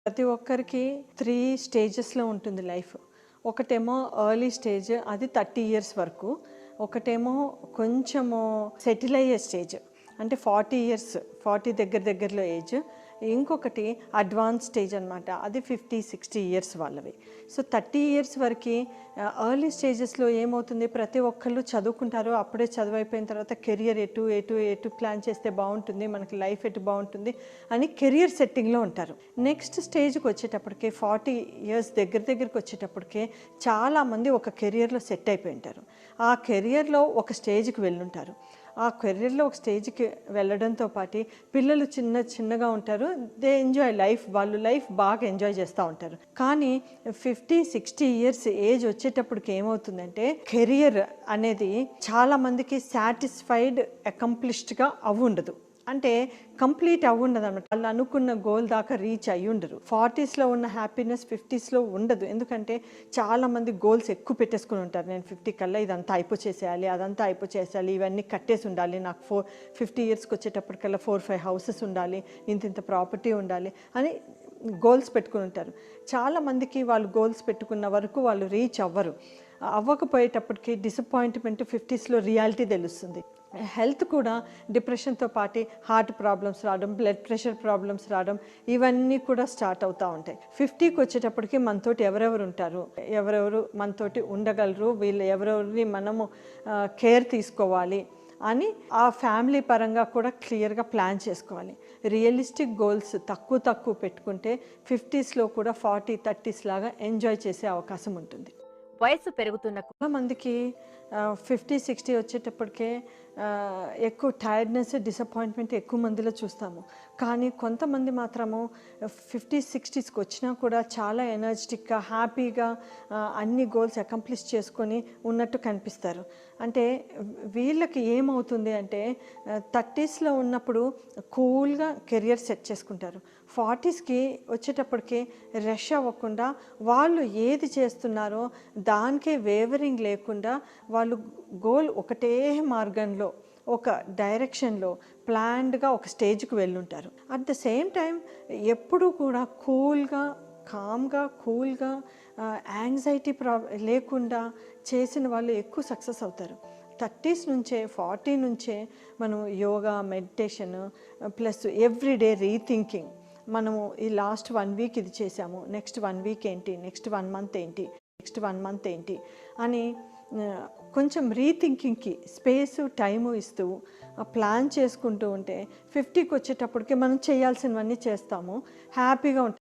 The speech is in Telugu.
ప్రతి ఒక్కరికి 3 స్టేజెస్‌లో ఉంటుంది లైఫ్. ఒకటేమో ఎర్లీ స్టేజ్ అది 30 ఇయర్స్ వరకు. ఒకటేమో కొంచెము సెటిల్ అయ్యే స్టేజ్. అంటే 40 ఇయర్స్ 40 దగ్గరలో ఏజ్. ఇంకొకటి అడ్వాన్స్ స్టేజ్ అనమాట. అది 50, 60 ఇయర్స్ వాళ్ళవి. సో 30 ఇయర్స్ వరకి ఎర్లీ స్టేజెస్‌లో ఏమవుతుంది, ప్రతి ఒక్కళ్ళు చదువుకుంటారు. అప్పుడే చదువైపోయిన తర్వాత కెరియర్ ఎటు ప్లాన్ చేస్తే బాగుంటుంది, మనకి లైఫ్ ఎటు బాగుంటుంది అని కెరియర్ సెట్టింగ్లో ఉంటారు. నెక్స్ట్ స్టేజ్కి వచ్చేటప్పటికి 40 ఇయర్స్ దగ్గరికి వచ్చేటప్పటికే చాలామంది ఒక కెరియర్లో సెట్ అయిపోయి ఉంటారు. ఆ కెరియర్లో ఒక స్టేజ్కి వెళ్ళుంటారు. ఆ కెరీర్లో ఒక స్టేజ్కి వెళ్ళడంతో పాటు పిల్లలు చిన్నగా ఉంటారు. దే ఎంజాయ్ లైఫ్, వాళ్ళు లైఫ్ బాగా ఎంజాయ్ చేస్తూ ఉంటారు. కానీ 50, 60 ఇయర్స్ ఏజ్ వచ్చేటప్పటికి ఏమవుతుందంటే కెరియర్ అనేది చాలామందికి సాటిస్ఫైడ్ అకంప్లిష్డ్గా ఉండదు. అంటే కంప్లీట్ ఉండదు అన్నమాట. వాళ్ళు అనుకున్న గోల్ దాకా రీచ్ అయ్యి ఉండరు. 40స్లో ఉన్న హ్యాపీనెస్ 50స్లో ఉండదు. ఎందుకంటే చాలామంది గోల్స్ ఎక్కువ పెట్టేసుకుని ఉంటారు. నేను 50 కల్లా ఇదంతా అయిపోచేసేయాలి, అదంతా అయిపోచేసేయాలి, ఇవన్నీ కట్టేసి ఉండాలి, నాకు 50 ఇయర్స్కి వచ్చేటప్పటికల్లా 4, 5 హౌసెస్ ఉండాలి, ఇంత ప్రాపర్టీ ఉండాలి అని గోల్స్ పెట్టుకుని ఉంటారు. చాలామందికి వాళ్ళు గోల్స్ పెట్టుకున్న వరకు వాళ్ళు రీచ్ అవ్వకపోయేటప్పటికి డిసప్పాయింట్మెంట్ 50స్లో రియాలిటీ తెలుస్తుంది. హెల్త్ కూడా డిప్రెషన్తో పాటు హార్ట్ ప్రాబ్లమ్స్ రావడం, బ్లడ్ ప్రెషర్ ప్రాబ్లమ్స్ రావడం, ఇవన్నీ కూడా స్టార్ట్ అవుతూ ఉంటాయి. 50కి వచ్చేటప్పటికి మనతోటి ఎవరెవరు ఉంటారు, ఎవరెవరు మనతోటి ఉండగలరు, వీళ్ళు ఎవరెవరిని మనము కేర్ తీసుకోవాలి అని ఆ ఫ్యామిలీ పరంగా కూడా క్లియర్గా ప్లాన్ చేసుకోవాలి. రియలిస్టిక్ గోల్స్ తక్కువ పెట్టుకుంటే 50స్లో కూడా 40, 30s లాగా ఎంజాయ్ చేసే అవకాశం ఉంటుంది. వయసు పెరుగుతున్న చాలా మందికి 50, 60 వచ్చేటప్పటికే ఎక్కువ టైర్డ్నెస్, డిసప్పాయింట్మెంట్ ఎక్కువ మందిలో చూస్తాము. కానీ కొంతమంది మాత్రము 50, 60స్కి వచ్చినా కూడా చాలా ఎనర్జెటిక్గా, హ్యాపీగా అన్ని గోల్స్ అకంప్లిష్ చేసుకొని ఉన్నట్టు కనిపిస్తారు. అంటే వీళ్ళకి ఏమవుతుంది అంటే 30స్లో ఉన్నప్పుడు కూల్గా కెరియర్ సెట్ చేసుకుంటారు. 40స్కి వచ్చేటప్పటికి రష్ అవ్వకుండా వాళ్ళు ఏది చేస్తున్నారో దానికే వేవరింగ్ లేకుండా వాళ్ళు గోల్ ఒకటే మార్గంలో, ఒక డైరెక్షన్లో ప్లాన్డ్గా ఒక స్టేజ్కి వెళ్ళుంటారు. అట్ ద సేమ్ టైం ఎప్పుడూ కూడా కూల్గా యాంగ్జైటీ లేకుండా చేసిన వాళ్ళు ఎక్కువ సక్సెస్ అవుతారు. 30s నుంచే 40 నుంచే మనం yoga, meditation plus everyday rethinking, మనము ఈ లాస్ట్ 1 వీక్ ఇది చేసాము, నెక్స్ట్ 1 వీక్ ఏంటి, నెక్స్ట్ 1 మంత్ ఏంటి అని కొంచెం రీథింకింగ్కి స్పేసు, టైము ఇస్తూ ప్లాన్ చేసుకుంటూ ఉంటే 50కి వచ్చేటప్పటికి మనం చేయాల్సినవన్నీ చేస్తాము, హ్యాపీగా ఉంటాం.